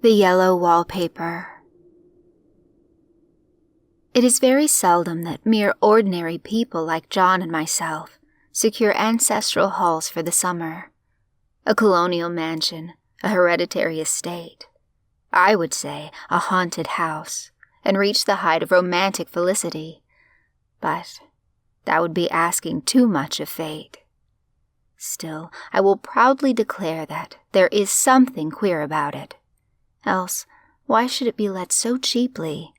The yellow wallpaper. It is very seldom that mere ordinary people like John and myself secure ancestral halls for the summer. A colonial mansion, a hereditary estate. I would say a haunted house, and reach the height of romantic felicity. But that would be asking too much of fate. Still, I will proudly declare that there is something queer about it. Else, why should it be let so cheaply,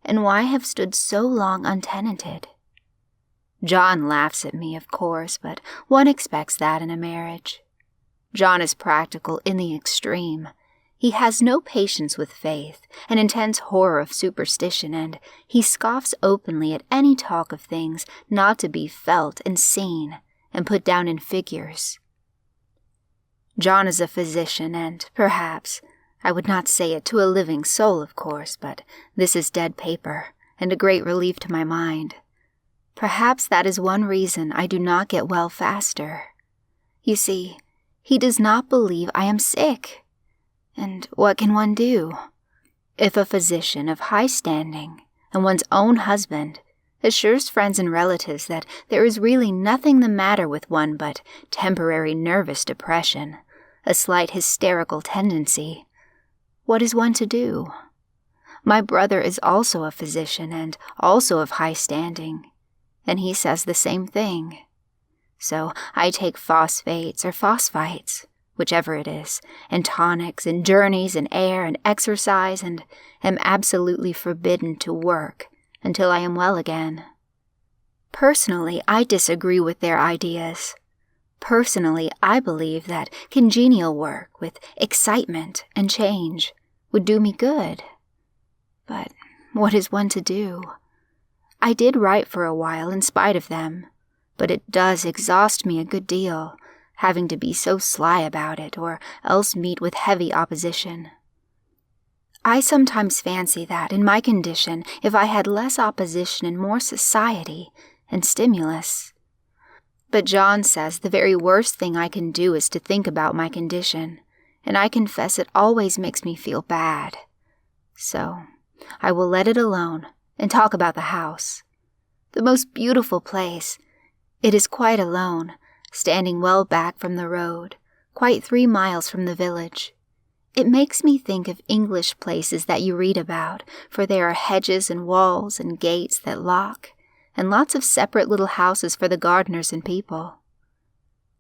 and why have stood so long untenanted? John laughs at me, of course, but one expects that in a marriage. John is practical in the extreme. He has no patience with faith, an intense horror of superstition, and he scoffs openly at any talk of things not to be felt and seen and put down in figures. John is a physician, and perhaps, I would not say it to a living soul, of course, but this is dead paper, and a great relief to my mind. Perhaps that is one reason I do not get well faster. You see, he does not believe I am sick. And what can one do? If a physician of high standing, and one's own husband, assures friends and relatives that there is really nothing the matter with one but temporary nervous depression, a slight hysterical tendency, what is one to do? My brother is also a physician and also of high standing, and he says the same thing. So I take phosphates or phosphites, whichever it is, and tonics and journeys and air and exercise, and am absolutely forbidden to work until I am well again. Personally, I disagree with their ideas. Personally, I believe that congenial work with excitement and change would do me good. But what is one to do? I did write for a while in spite of them, but it does exhaust me a good deal, having to be so sly about it, or else meet with heavy opposition. I sometimes fancy that, in my condition, if I had less opposition and more society and stimulus. But John says the very worst thing I can do is to think about my condition, and I confess it always makes me feel bad. So I will let it alone and talk about the house. The most beautiful place. It is quite alone, standing well back from the road, quite 3 miles from the village. It makes me think of English places that you read about, for there are hedges and walls and gates that lock, and lots of separate little houses for the gardeners and people.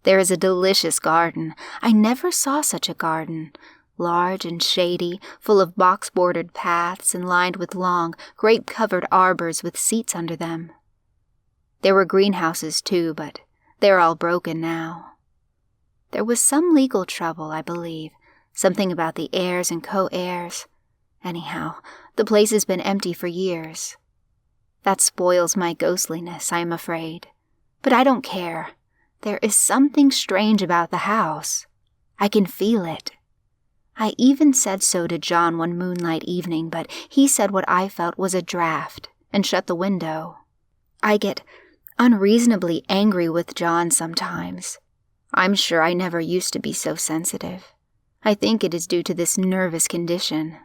There is a delicious garden. I never saw such a garden, large and shady, full of box-bordered paths and lined with long, grape-covered arbors with seats under them. There were greenhouses, too, but they're all broken now. There was some legal trouble, I believe, something about the heirs and co-heirs. Anyhow, the place has been empty for years. That spoils my ghostliness, I am afraid. But I don't care. There is something strange about the house. I can feel it. I even said so to John one moonlight evening, but he said what I felt was a draft, and shut the window. I get unreasonably angry with John sometimes. I'm sure I never used to be so sensitive. I think it is due to this nervous condition.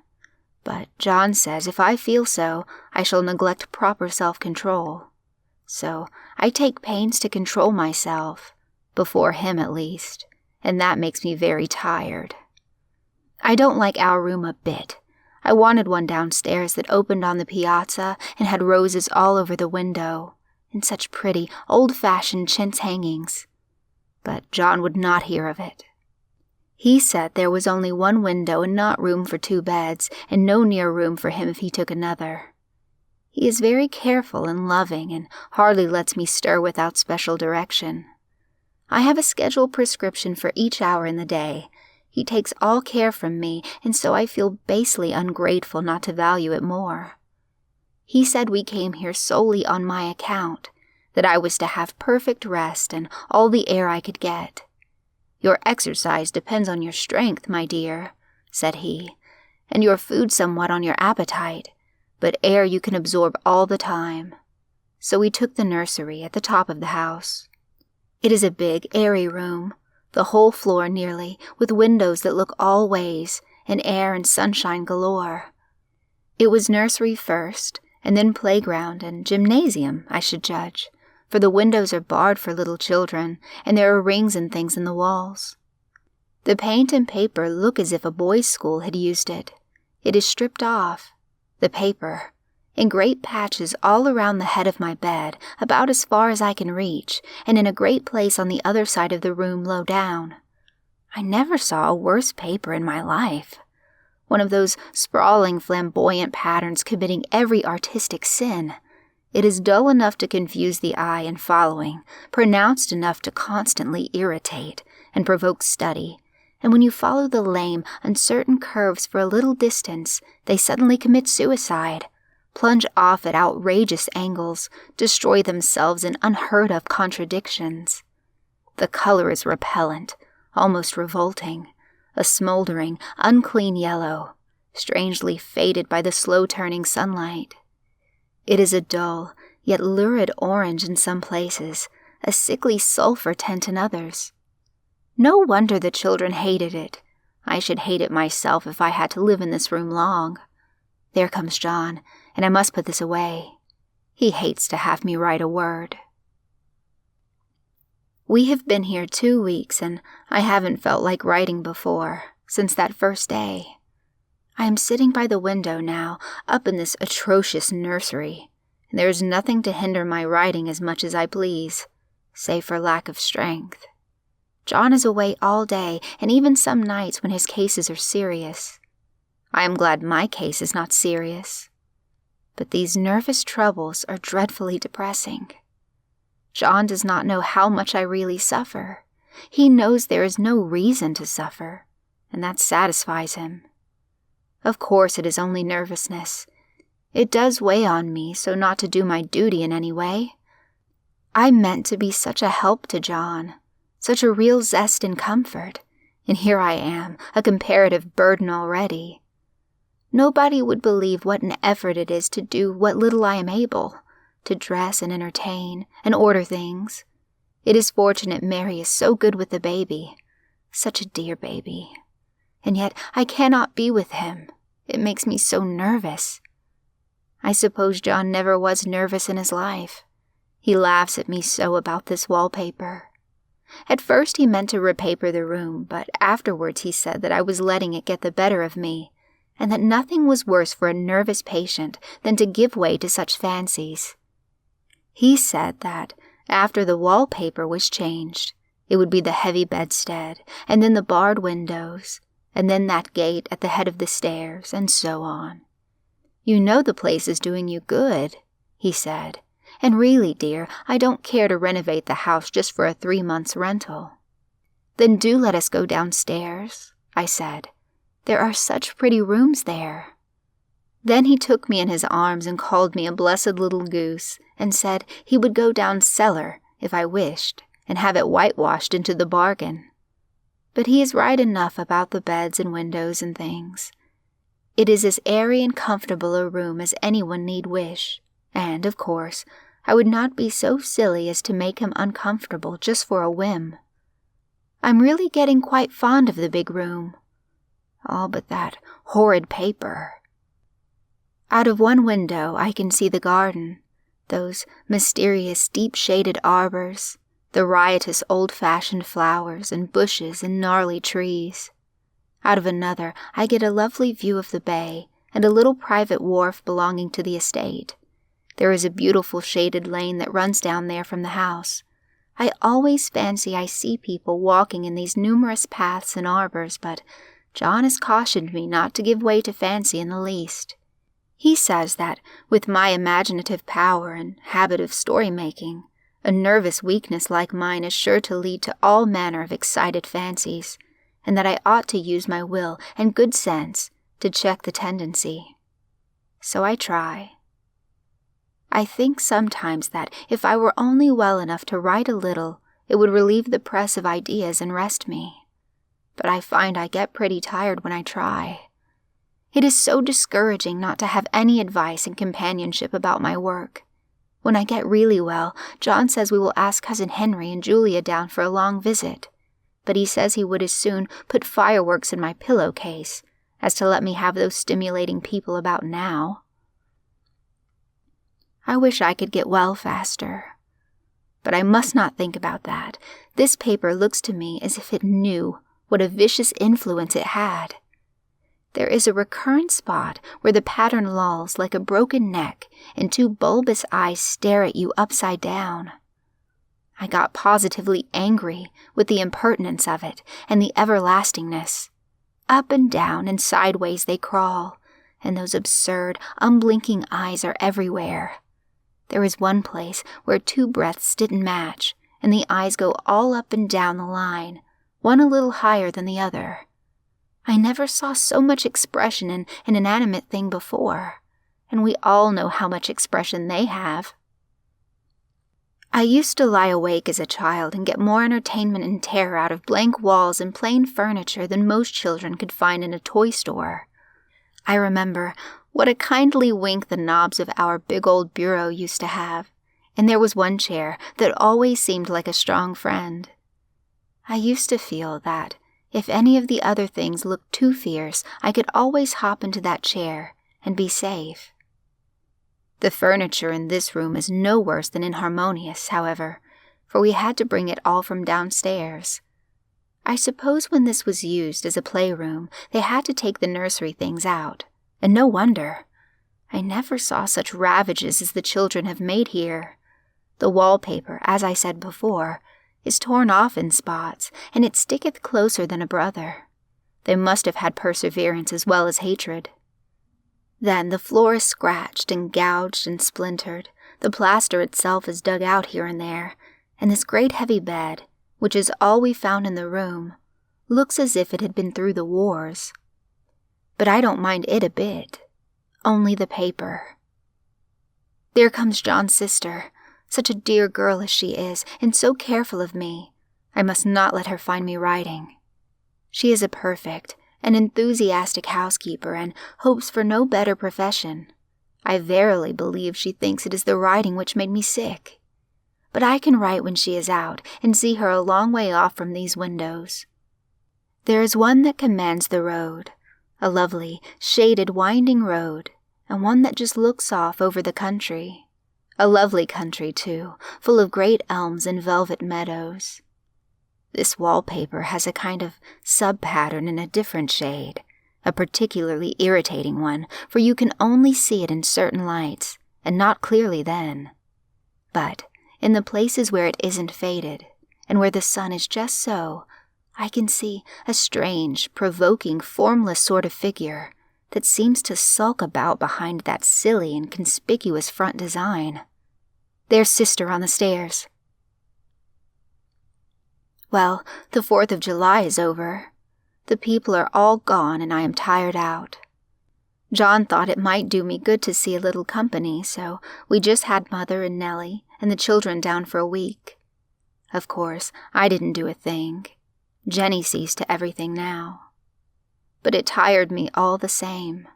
But John says if I feel so, I shall neglect proper self-control. So I take pains to control myself, before him at least, and that makes me very tired. I don't like our room a bit. I wanted one downstairs that opened on the piazza and had roses all over the window, and such pretty, old-fashioned chintz hangings. But John would not hear of it. He said there was only one window and not room for 2 beds, and no near room for him if he took another. He is very careful and loving, and hardly lets me stir without special direction. I have a scheduled prescription for each hour in the day. He takes all care from me, and so I feel basely ungrateful not to value it more. He said we came here solely on my account, that I was to have perfect rest and all the air I could get. Your exercise depends on your strength, my dear, said he, and your food somewhat on your appetite, but air you can absorb all the time. So we took the nursery at the top of the house. It is a big, airy room, the whole floor nearly, with windows that look all ways, and air and sunshine galore. It was nursery first, and then playground and gymnasium, I should judge, for the windows are barred for little children, and there are rings and things in the walls. The paint and paper look as if a boys' school had used it. It is stripped off, the paper, in great patches all around the head of my bed, about as far as I can reach, and in a great place on the other side of the room low down. I never saw a worse paper in my life. One of those sprawling, flamboyant patterns committing every artistic sin. It is dull enough to confuse the eye in following, pronounced enough to constantly irritate and provoke study, and when you follow the lame, uncertain curves for a little distance, they suddenly commit suicide, plunge off at outrageous angles, destroy themselves in unheard-of contradictions. The color is repellent, almost revolting, a smoldering, unclean yellow, strangely faded by the slow-turning sunlight. It is a dull, yet lurid orange in some places, a sickly sulphur tint in others. No wonder the children hated it. I should hate it myself if I had to live in this room long. There comes John, and I must put this away. He hates to have me write a word. We have been here 2 weeks, and I haven't felt like writing before, since that first day. I am sitting by the window now, up in this atrocious nursery, and there is nothing to hinder my writing as much as I please, save for lack of strength. John is away all day, and even some nights when his cases are serious. I am glad my case is not serious. But these nervous troubles are dreadfully depressing. John does not know how much I really suffer. He knows there is no reason to suffer, and that satisfies him. Of course it is only nervousness. It does weigh on me so not to do my duty in any way. I meant to be such a help to John, such a real zest and comfort, and here I am, a comparative burden already. Nobody would believe what an effort it is to do what little I am able, to dress and entertain and order things. It is fortunate Mary is so good with the baby, such a dear baby. And yet I cannot be with him. It makes me so nervous. I suppose John never was nervous in his life. He laughs at me so about this wallpaper. At first he meant to repaper the room, but afterwards he said that I was letting it get the better of me, and that nothing was worse for a nervous patient than to give way to such fancies. He said that, after the wallpaper was changed, it would be the heavy bedstead, and then the barred windows, and then that gate at the head of the stairs, and so on. "You know the place is doing you good," he said, "and really, dear, I don't care to renovate the house just for a 3 months' rental." "Then do let us go downstairs," I said. "There are such pretty rooms there." Then he took me in his arms and called me a blessed little goose, and said he would go down cellar if I wished, and have it whitewashed into the bargain. But he is right enough about the beds and windows and things. It is as airy and comfortable a room as anyone need wish, and, of course, I would not be so silly as to make him uncomfortable just for a whim. I'm really getting quite fond of the big room. All but that horrid paper. Out of one window I can see the garden, those mysterious deep-shaded arbors, the riotous old-fashioned flowers and bushes and gnarly trees. Out of another I get a lovely view of the bay and a little private wharf belonging to the estate. There is a beautiful shaded lane that runs down there from the house. I always fancy I see people walking in these numerous paths and arbors, but John has cautioned me not to give way to fancy in the least. He says that, with my imaginative power and habit of story-making, a nervous weakness like mine is sure to lead to all manner of excited fancies, and that I ought to use my will and good sense to check the tendency. So I try. I think sometimes that if I were only well enough to write a little, it would relieve the press of ideas and rest me. But I find I get pretty tired when I try. It is so discouraging not to have any advice and companionship about my work. When I get really well, John says we will ask Cousin Henry and Julia down for a long visit, but he says he would as soon put fireworks in my pillowcase as to let me have those stimulating people about now. I wish I could get well faster. But I must not think about that. This paper looks to me as if it knew what a vicious influence it had. There is a recurrent spot where the pattern lolls like a broken neck and two bulbous eyes stare at you upside down. I got positively angry with the impertinence of it and the everlastingness. Up and down and sideways they crawl, and those absurd, unblinking eyes are everywhere. There is one place where two breaths didn't match, and the eyes go all up and down the line, one a little higher than the other. I never saw so much expression in an inanimate thing before, and we all know how much expression they have. I used to lie awake as a child and get more entertainment and terror out of blank walls and plain furniture than most children could find in a toy store. I remember what a kindly wink the knobs of our big old bureau used to have, and there was one chair that always seemed like a strong friend. I used to feel that if any of the other things looked too fierce, I could always hop into that chair and be safe. The furniture in this room is no worse than inharmonious, however, for we had to bring it all from downstairs. I suppose when this was used as a playroom, they had to take the nursery things out, and no wonder. I never saw such ravages as the children have made here. The wallpaper, as I said before, is torn off in spots, and it sticketh closer than a brother. They must have had perseverance as well as hatred. Then the floor is scratched and gouged and splintered, the plaster itself is dug out here and there, and this great heavy bed, which is all we found in the room, looks as if it had been through the wars. But I don't mind it a bit, only the paper. There comes John's sister. Such a dear girl as she is, and so careful of me. I must not let her find me writing. She is a perfect, an enthusiastic housekeeper, and hopes for no better profession. I verily believe she thinks it is the writing which made me sick. But I can write when she is out, and see her a long way off from these windows. There is one that commands the road, a lovely, shaded, winding road, and one that just looks off over the country. A lovely country, too, full of great elms and velvet meadows. This wallpaper has a kind of sub-pattern in a different shade, a particularly irritating one, for you can only see it in certain lights, and not clearly then. But in the places where it isn't faded, and where the sun is just so, I can see a strange, provoking, formless sort of figure that seems to sulk about behind that silly and conspicuous front design. There's Sister on the stairs. Well, the 4th of July is over. The people are all gone and I am tired out. John thought it might do me good to see a little company, so we just had Mother and Nellie and the children down for a week. Of course, I didn't do a thing. Jenny sees to everything now. But it tired me all the same.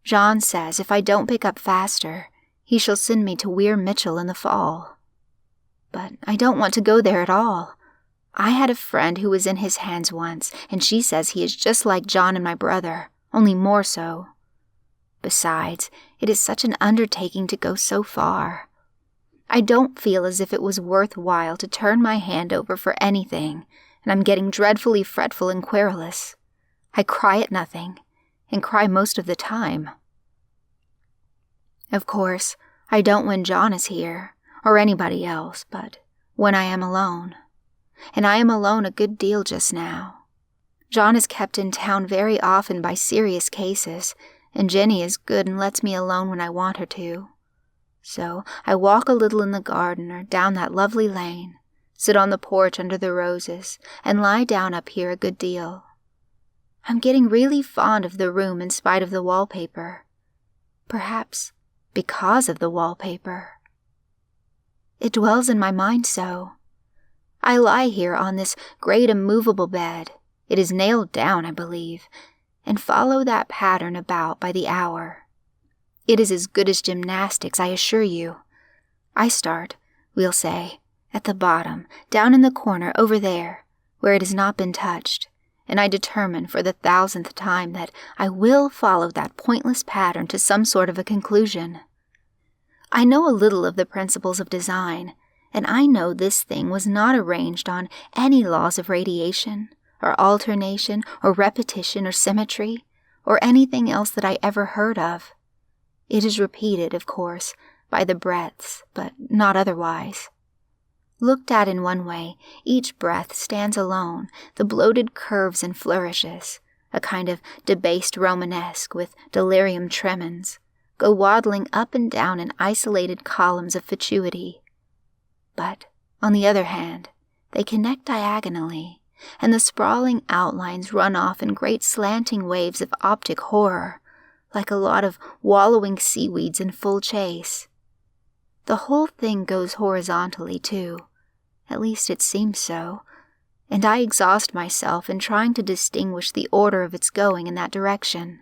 John says if I don't pick up faster, he shall send me to Weir Mitchell in the fall. But I don't want to go there at all. I had a friend who was in his hands once, and she says he is just like John and my brother, only more so. Besides, it is such an undertaking to go so far. I don't feel as if it was worthwhile to turn my hand over for anything, and I'm getting dreadfully fretful and querulous. I cry at nothing, and cry most of the time. Of course, I don't when John is here, or anybody else, but when I am alone. And I am alone a good deal just now. John is kept in town very often by serious cases, and Jenny is good and lets me alone when I want her to. So I walk a little in the garden or down that lovely lane, sit on the porch under the roses, and lie down up here a good deal. I'm getting really fond of the room in spite of the wallpaper. Perhaps because of the wallpaper. It dwells in my mind so. I lie here on this great immovable bed, it is nailed down, I believe, and follow that pattern about by the hour. It is as good as gymnastics, I assure you. I start, we'll say, at the bottom, down in the corner over there, where it has not been touched, and I determine for the 1,000th time that I will follow that pointless pattern to some sort of a conclusion. I know a little of the principles of design, and I know this thing was not arranged on any laws of radiation, or alternation, or repetition, or symmetry, or anything else that I ever heard of. It is repeated, of course, by the breaths, but not otherwise. Looked at in one way, each breath stands alone, the bloated curves and flourishes, a kind of debased Romanesque with delirium tremens, go waddling up and down in isolated columns of fatuity. But, on the other hand, they connect diagonally, and the sprawling outlines run off in great slanting waves of optic horror, like a lot of wallowing seaweeds in full chase. The whole thing goes horizontally, too. At least it seems so, and I exhaust myself in trying to distinguish the order of its going in that direction.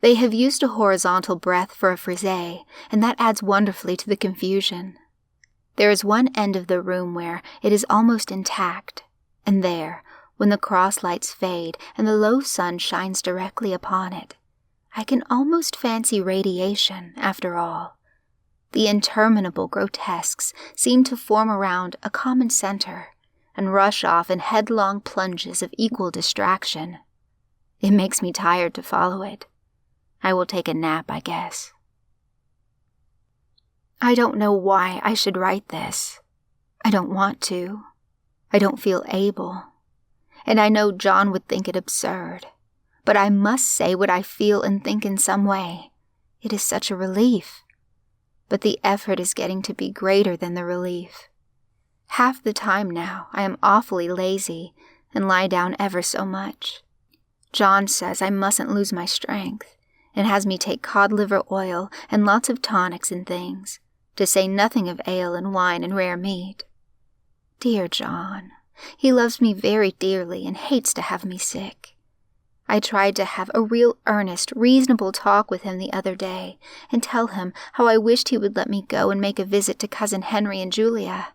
They have used a horizontal breath for a frisée, and that adds wonderfully to the confusion. There is one end of the room where it is almost intact, and there, when the cross lights fade and the low sun shines directly upon it, I can almost fancy radiation, after all. The interminable grotesques seem to form around a common center and rush off in headlong plunges of equal distraction. It makes me tired to follow it. I will take a nap, I guess. I don't know why I should write this. I don't want to. I don't feel able. And I know John would think it absurd. But I must say what I feel and think in some way. It is such a relief. But the effort is getting to be greater than the relief. Half the time now I am awfully lazy and lie down ever so much. John says I mustn't lose my strength, and has me take cod liver oil and lots of tonics and things, to say nothing of ale and wine and rare meat. Dear John, he loves me very dearly and hates to have me sick. I tried to have a real earnest, reasonable talk with him the other day and tell him how I wished he would let me go and make a visit to Cousin Henry and Julia.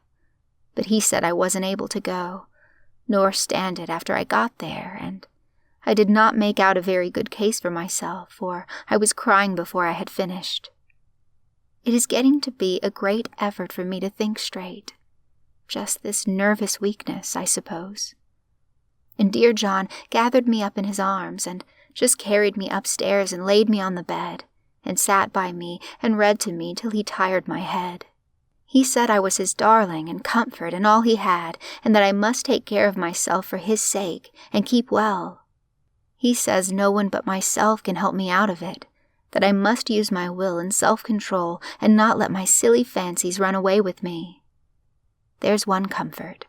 But he said I wasn't able to go, nor stand it after I got there, and I did not make out a very good case for myself, for I was crying before I had finished. It is getting to be a great effort for me to think straight. Just this nervous weakness, I suppose. And dear John gathered me up in his arms and just carried me upstairs and laid me on the bed and sat by me and read to me till he tired my head. He said I was his darling and comfort and all he had, and that I must take care of myself for his sake and keep well. He says no one but myself can help me out of it, that I must use my will and self-control and not let my silly fancies run away with me. There's one comfort.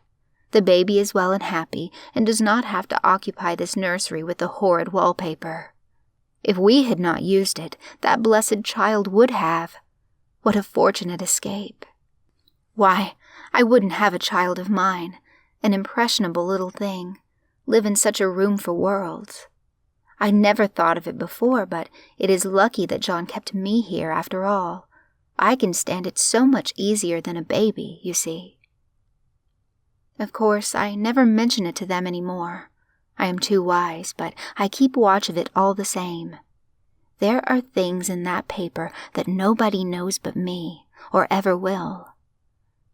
The baby is well and happy and does not have to occupy this nursery with the horrid wallpaper. If we had not used it, that blessed child would have. What a fortunate escape. Why, I wouldn't have a child of mine, an impressionable little thing, live in such a room for worlds. I never thought of it before, but it is lucky that John kept me here after all. I can stand it so much easier than a baby, you see. Of course, I never mention it to them any more. I am too wise, but I keep watch of it all the same. There are things in that paper that nobody knows but me, or ever will.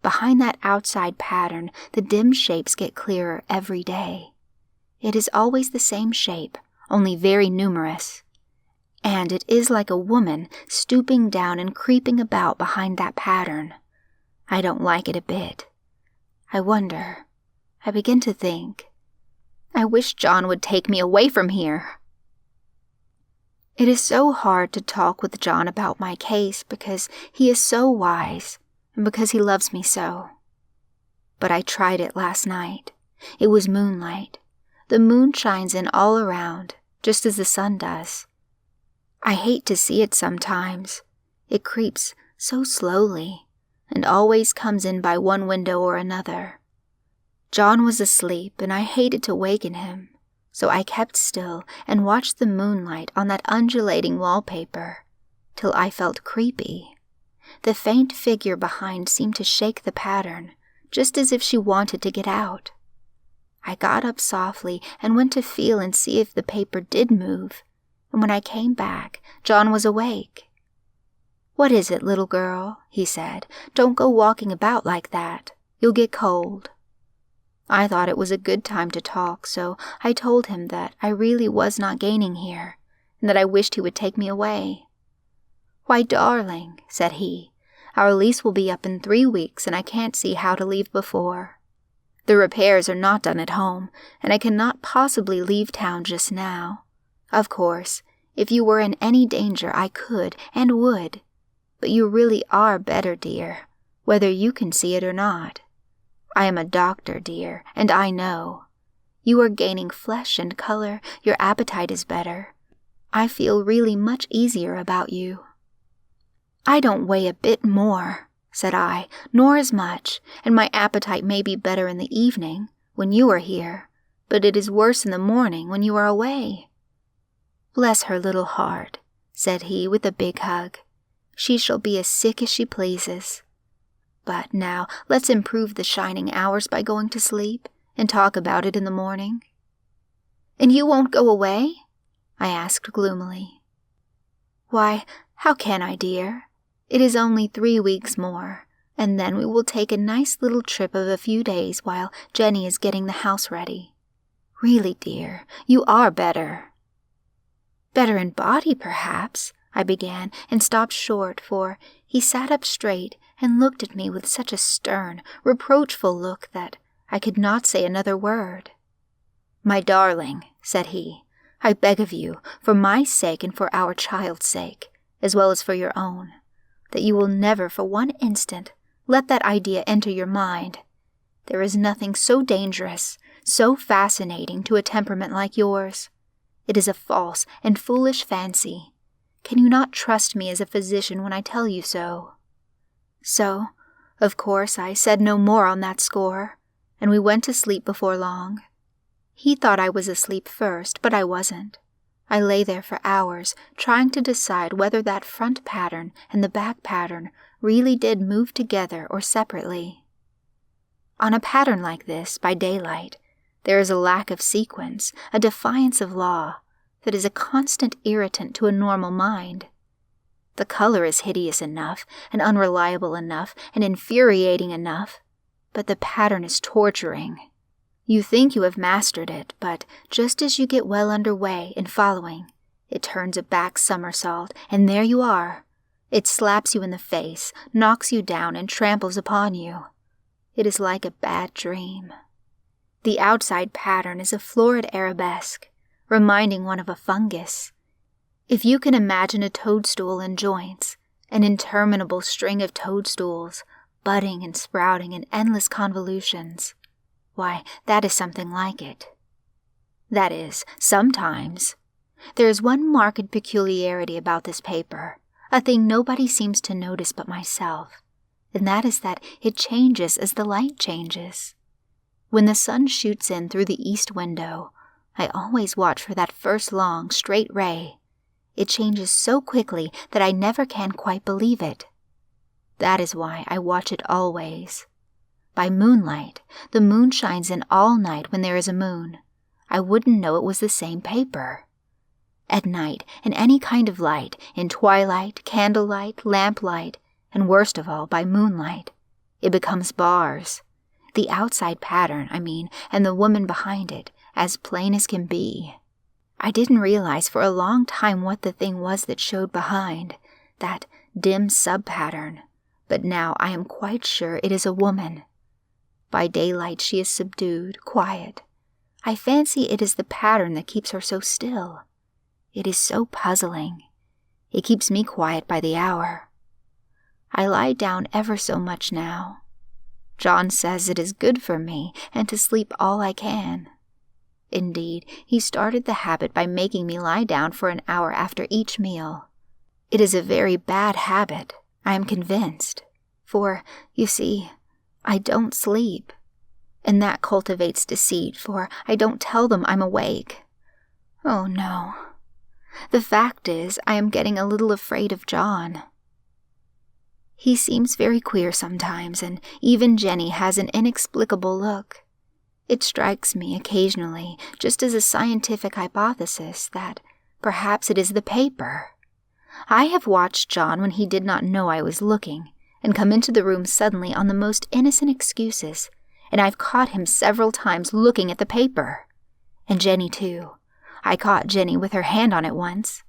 Behind that outside pattern, the dim shapes get clearer every day. It is always the same shape, only very numerous. And it is like a woman stooping down and creeping about behind that pattern. I don't like it a bit. I wonder. I begin to think. I wish John would take me away from here. It is so hard to talk with John about my case because he is so wise and because he loves me so. But I tried it last night. It was moonlight. The moon shines in all around, just as the sun does. I hate to see it sometimes. It creeps so slowly and always comes in by one window or another. John was asleep, and I hated to waken him, so I kept still and watched the moonlight on that undulating wallpaper, till I felt creepy. The faint figure behind seemed to shake the pattern, just as if she wanted to get out. I got up softly and went to feel and see if the paper did move, and when I came back, John was awake. "What is it, little girl?" he said. "Don't go walking about like that. You'll get cold." I thought it was a good time to talk, so I told him that I really was not gaining here, and that I wished he would take me away. "Why, darling," said he, "our lease will be up in 3 weeks, and I can't see how to leave before. The repairs are not done at home, and I cannot possibly leave town just now. Of course, if you were in any danger, I could and would, but you really are better, dear, whether you can see it or not. I am a doctor, dear, and I know. You are gaining flesh and color, your appetite is better. I feel really much easier about you." "I don't weigh a bit more," said I, "nor as much, and my appetite may be better in the evening, when you are here, but it is worse in the morning when you are away." "Bless her little heart," said he with a big hug. "She shall be as sick as she pleases. But now let's improve the shining hours by going to sleep, and talk about it in the morning." "And you won't go away?" I asked gloomily. "Why, how can I, dear? It is only 3 weeks more, and then we will take a nice little trip of a few days while Jenny is getting the house ready. Really, dear, you are better." "Better in body, perhaps," I began, and stopped short, for he sat up straight and looked at me with such a stern, reproachful look that I could not say another word. "My darling," said he, "I beg of you, for my sake and for our child's sake, as well as for your own, that you will never for one instant let that idea enter your mind. There is nothing so dangerous, so fascinating to a temperament like yours. It is a false and foolish fancy. Can you not trust me as a physician when I tell you so?" So, of course, I said no more on that score, and we went to sleep before long. He thought I was asleep first, but I wasn't. I lay there for hours, trying to decide whether that front pattern and the back pattern really did move together or separately. On a pattern like this, by daylight, there is a lack of sequence, a defiance of law, that is a constant irritant to a normal mind. The color is hideous enough, and unreliable enough, and infuriating enough, but the pattern is torturing. You think you have mastered it, but just as you get well under way in following, it turns a back somersault, and there you are. It slaps you in the face, knocks you down, and tramples upon you. It is like a bad dream. The outside pattern is a florid arabesque, reminding one of a fungus. If you can imagine a toadstool in joints, an interminable string of toadstools, budding and sprouting in endless convolutions, why, that is something like it. That is, sometimes. There is one marked peculiarity about this paper, a thing nobody seems to notice but myself, and that is that it changes as the light changes. When the sun shoots in through the east window, I always watch for that first long, straight ray. It changes so quickly that I never can quite believe it. That is why I watch it always. By moonlight, the moon shines in all night when there is a moon. I wouldn't know it was the same paper. At night, in any kind of light, in twilight, candlelight, lamplight, and worst of all, by moonlight, it becomes bars. The outside pattern, I mean, and the woman behind it, as plain as can be. I didn't realize for a long time what the thing was that showed behind, that dim sub-pattern, but now I am quite sure it is a woman. By daylight she is subdued, quiet. I fancy it is the pattern that keeps her so still. It is so puzzling. It keeps me quiet by the hour. I lie down ever so much now. John says it is good for me and to sleep all I can. Indeed, he started the habit by making me lie down for an hour after each meal. It is a very bad habit, I am convinced, for, you see, I don't sleep, and that cultivates deceit, for I don't tell them I'm awake. Oh, no. The fact is, I am getting a little afraid of John. He seems very queer sometimes, and even Jenny has an inexplicable look. It strikes me occasionally, just as a scientific hypothesis, that perhaps it is the paper. I have watched John when he did not know I was looking, and come into the room suddenly on the most innocent excuses, and I've caught him several times looking at the paper. And Jenny, too. I caught Jenny with her hand on it once.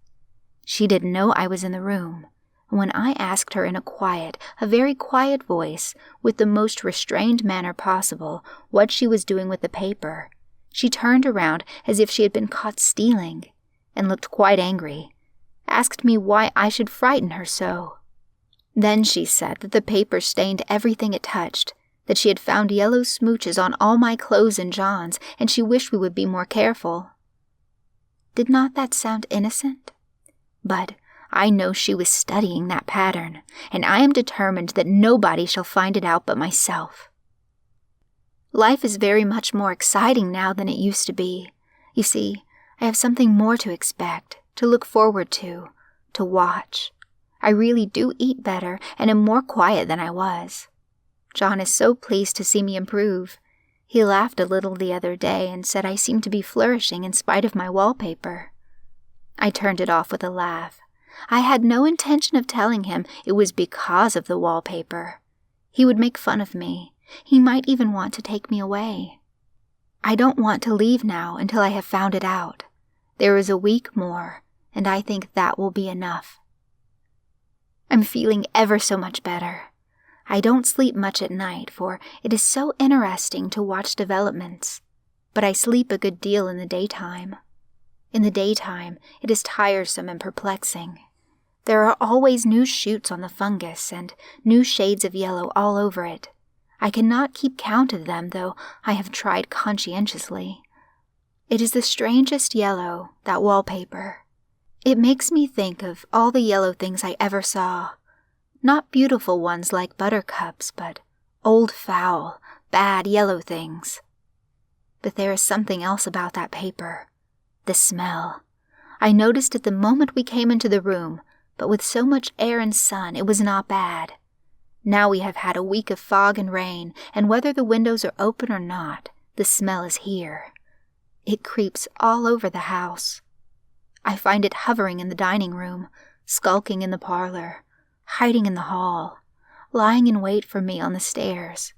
She didn't know I was in the room, and when I asked her in a very quiet voice, with the most restrained manner possible, what she was doing with the paper, she turned around as if she had been caught stealing, and looked quite angry, asked me why I should frighten her so. Then she said that the paper stained everything it touched, that she had found yellow smooches on all my clothes and John's, and she wished we would be more careful. Did not that sound innocent? But I know she was studying that pattern, and I am determined that nobody shall find it out but myself. Life is very much more exciting now than it used to be. You see, I have something more to expect, to look forward to watch. I really do eat better and am more quiet than I was. John is so pleased to see me improve. He laughed a little the other day and said I seemed to be flourishing in spite of my wallpaper. I turned it off with a laugh. I had no intention of telling him it was because of the wallpaper. He would make fun of me. He might even want to take me away. I don't want to leave now until I have found it out. There is a week more, and I think that will be enough. I'm feeling ever so much better. I don't sleep much at night, for it is so interesting to watch developments, but I sleep a good deal in the daytime. In the daytime, it is tiresome and perplexing. There are always new shoots on the fungus and new shades of yellow all over it. I cannot keep count of them, though I have tried conscientiously. It is the strangest yellow, that wallpaper. It makes me think of all the yellow things I ever saw. Not beautiful ones like buttercups, but old foul, bad yellow things. But there is something else about that paper. The smell. I noticed it the moment we came into the room, but with so much air and sun it was not bad. Now we have had a week of fog and rain, and whether the windows are open or not, the smell is here. It creeps all over the house. I find it hovering in the dining room, skulking in the parlor, hiding in the hall, lying in wait for me on the stairs.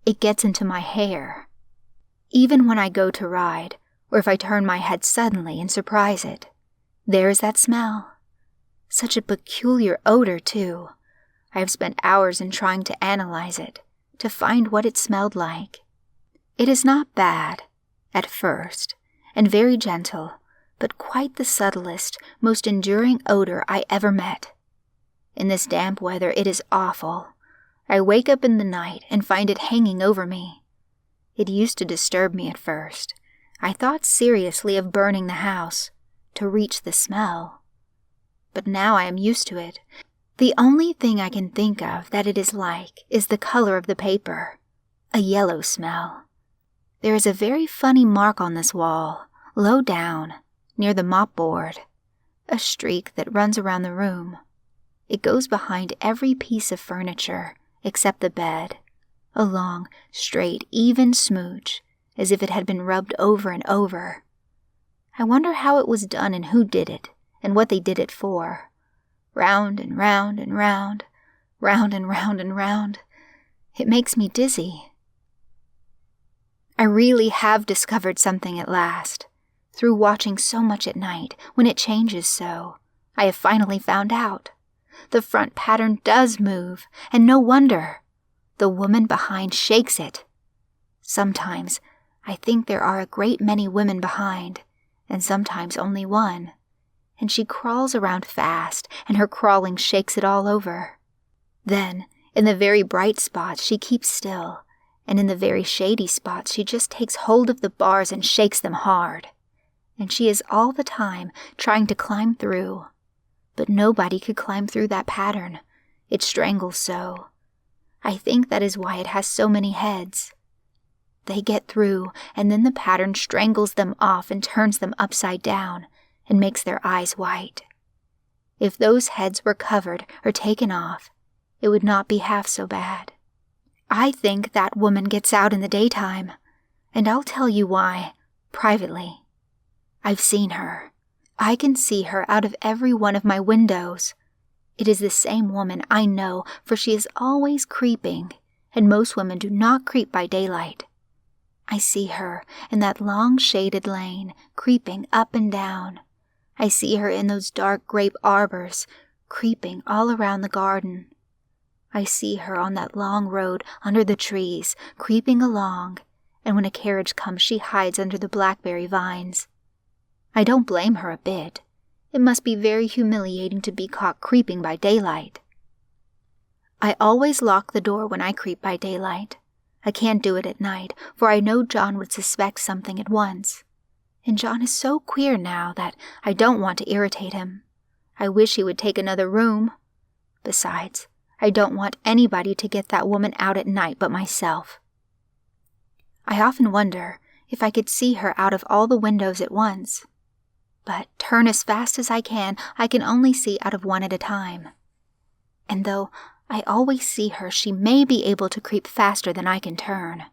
It gets into my hair. Even when I go to ride, or if I turn my head suddenly and surprise it, there is that smell. Such a peculiar odor, too. I have spent hours in trying to analyze it, to find what it smelled like. It is not bad, at first, and very gentle, but quite the subtlest, most enduring odor I ever met. In this damp weather it is awful. I wake up in the night and find it hanging over me. It used to disturb me at first. I thought seriously of burning the house, to reach the smell. But now I am used to it. The only thing I can think of that it is like is the color of the paper, a yellow smell. There is a very funny mark on this wall, low down, near the mopboard, a streak that runs around the room. It goes behind every piece of furniture, except the bed, a long, straight, even smooch, as if it had been rubbed over and over. I wonder how it was done and who did it, and what they did it for. Round and round and round, round and round and round. It makes me dizzy. I really have discovered something at last. Through watching so much at night, when it changes so, I have finally found out. The front pattern does move, and no wonder. The woman behind shakes it. Sometimes I think there are a great many women behind, and sometimes only one. And she crawls around fast, and her crawling shakes it all over. Then, in the very bright spots, she keeps still, and in the very shady spots she just takes hold of the bars and shakes them hard. And she is all the time trying to climb through. But nobody could climb through that pattern. It strangles so. I think that is why it has so many heads. They get through, and then the pattern strangles them off and turns them upside down, and makes their eyes white. If those heads were covered or taken off, it would not be half so bad. I think that woman gets out in the daytime. And I'll tell you why, privately. I've seen her. I can see her out of every one of my windows. It is the same woman, I know, for she is always creeping, and most women do not creep by daylight. I see her in that long shaded lane, creeping up and down. I see her in those dark grape arbors, creeping all around the garden. I see her on that long road under the trees, creeping along, and when a carriage comes she hides under the blackberry vines. I don't blame her a bit. It must be very humiliating to be caught creeping by daylight. I always lock the door when I creep by daylight. I can't do it at night, for I know John would suspect something at once. And John is so queer now that I don't want to irritate him. I wish he would take another room. Besides, I don't want anybody to get that woman out at night but myself. I often wonder if I could see her out of all the windows at once. But turn as fast as I can only see out of one at a time. And though I always see her, she may be able to creep faster than I can turn.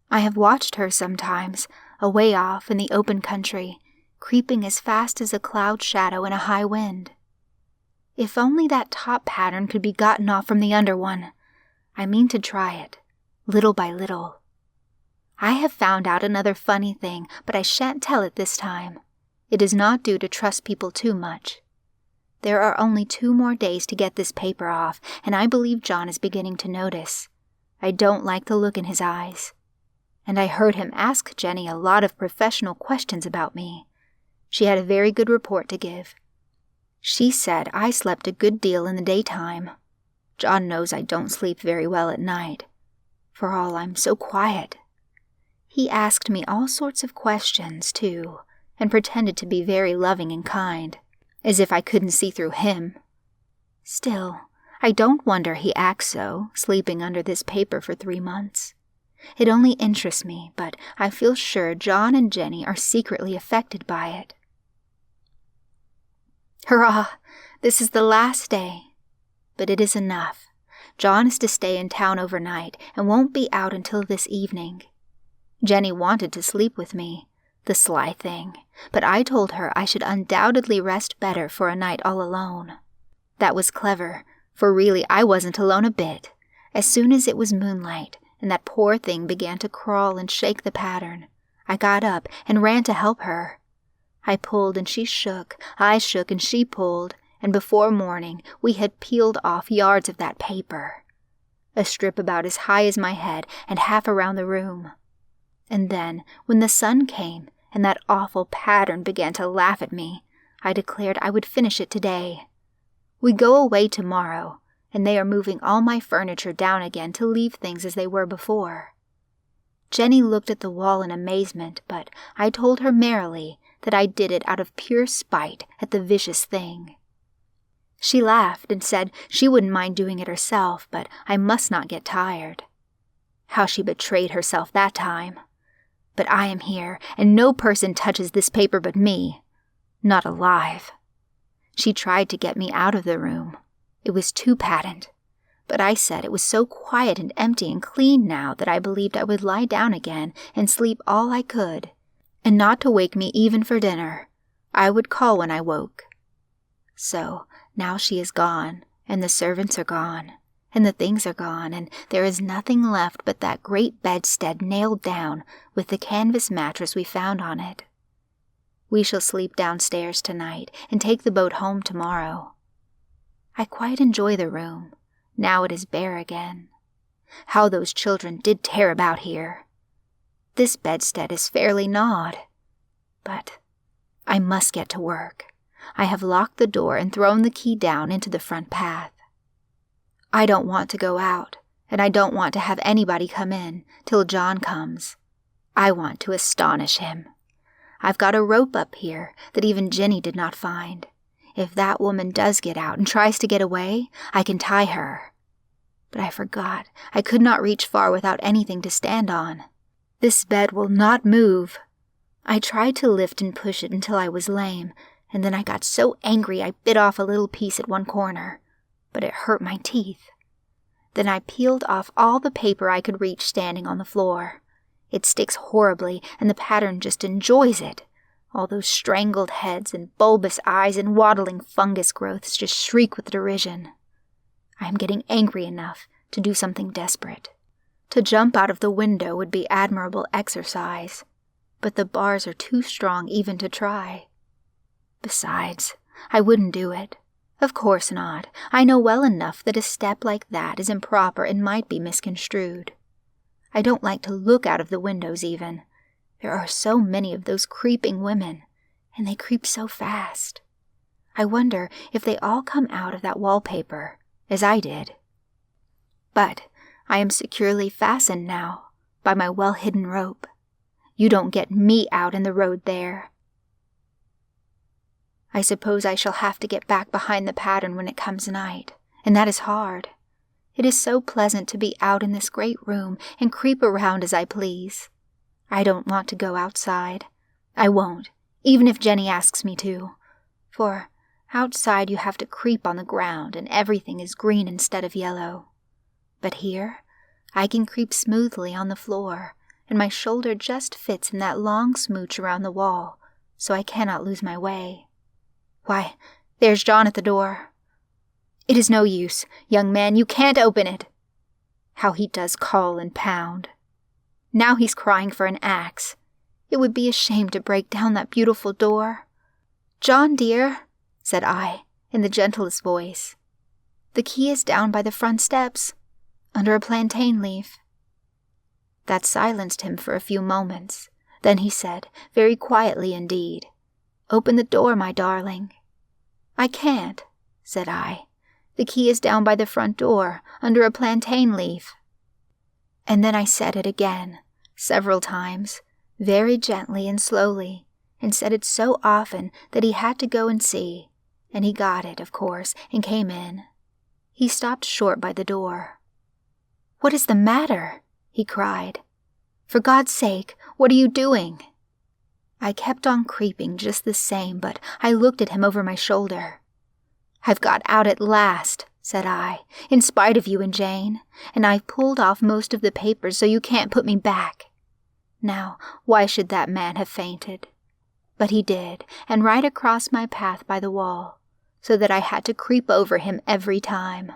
I have watched her sometimes, away off in the open country, creeping as fast as a cloud shadow in a high wind. If only that top pattern could be gotten off from the under one. I mean to try it, little by little. I have found out another funny thing, but I shan't tell it this time. It is not due to trust people too much. There are only 2 more days to get this paper off, and I believe John is beginning to notice. I don't like the look in his eyes. And I heard him ask Jenny a lot of professional questions about me. She had a very good report to give. She said I slept a good deal in the daytime. John knows I don't sleep very well at night, for all I'm so quiet. He asked me all sorts of questions, too, and pretended to be very loving and kind, as if I couldn't see through him. Still, I don't wonder he acts so, sleeping under this paper for 3 months. It only interests me, but I feel sure John and Jenny are secretly affected by it. Hurrah! This is the last day. But it is enough. John is to stay in town overnight and won't be out until this evening. Jenny wanted to sleep with me, the sly thing, but I told her I should undoubtedly rest better for a night all alone. That was clever, for really I wasn't alone a bit. As soon as it was moonlight, and that poor thing began to crawl and shake the pattern, I got up and ran to help her. I pulled and she shook, I shook and she pulled, and before morning we had peeled off yards of that paper. A strip about as high as my head and half around the room. And then, when the sun came and that awful pattern began to laugh at me, I declared I would finish it today. We go away tomorrow, and they are moving all my furniture down again to leave things as they were before. Jenny looked at the wall in amazement, but I told her merrily that I did it out of pure spite at the vicious thing. She laughed and said she wouldn't mind doing it herself, but I must not get tired. How she betrayed herself that time. But I am here, and no person touches this paper but me. Not alive. She tried to get me out of the room. It was too patent. But I said it was so quiet and empty and clean now that I believed I would lie down again and sleep all I could, and not to wake me even for dinner. I would call when I woke. So now she is gone, and the servants are gone, and the things are gone, and there is nothing left but that great bedstead nailed down with the canvas mattress we found on it. We shall sleep downstairs tonight and take the boat home tomorrow. I quite enjoy the room. Now it is bare again. How those children did tear about here. This bedstead is fairly gnawed. But I must get to work. I have locked the door and thrown the key down into the front path. I don't want to go out, and I don't want to have anybody come in till John comes. I want to astonish him. I've got a rope up here that even Jenny did not find. If that woman does get out and tries to get away, I can tie her. But I forgot I could not reach far without anything to stand on. This bed will not move. I tried to lift and push it until I was lame, and then I got so angry I bit off a little piece at one corner, but it hurt my teeth. Then I peeled off all the paper I could reach standing on the floor. It sticks horribly, and the pattern just enjoys it. All those strangled heads and bulbous eyes and waddling fungus growths just shriek with derision. I am getting angry enough to do something desperate. To jump out of the window would be admirable exercise, but the bars are too strong even to try. Besides, I wouldn't do it. Of course not. I know well enough that a step like that is improper and might be misconstrued. I don't like to look out of the windows even. There are so many of those creeping women, and they creep so fast. I wonder if they all come out of that wallpaper, as I did. But I am securely fastened now by my well-hidden rope. You don't get me out in the road there. I suppose I shall have to get back behind the pattern when it comes night, and that is hard. It is so pleasant to be out in this great room and creep around as I please. I don't want to go outside. I won't, even if Jenny asks me to. For outside you have to creep on the ground and everything is green instead of yellow. But here, I can creep smoothly on the floor, and my shoulder just fits in that long smooch around the wall, so I cannot lose my way. Why, there's John at the door. It is no use, young man, you can't open it. How he does call and pound. Now he's crying for an axe. It would be a shame to break down that beautiful door. John, dear, said I, in the gentlest voice. The key is down by the front steps, under a plantain leaf. That silenced him for a few moments. Then he said, very quietly indeed, Open the door, my darling. I can't, said I. The key is down by the front door, under a plantain leaf. And then I said it again, several times, very gently and slowly, and said it so often that he had to go and see, and he got it, of course, and came in. He stopped short by the door. What is the matter? He cried. For God's sake, what are you doing? I kept on creeping just the same, but I looked at him over my shoulder. I've got out at last, said I, in spite of you and Jane, and I've pulled off most of the papers so you can't put me back. Now, why should that man have fainted? But he did, and right across my path by the wall, so that I had to creep over him every time.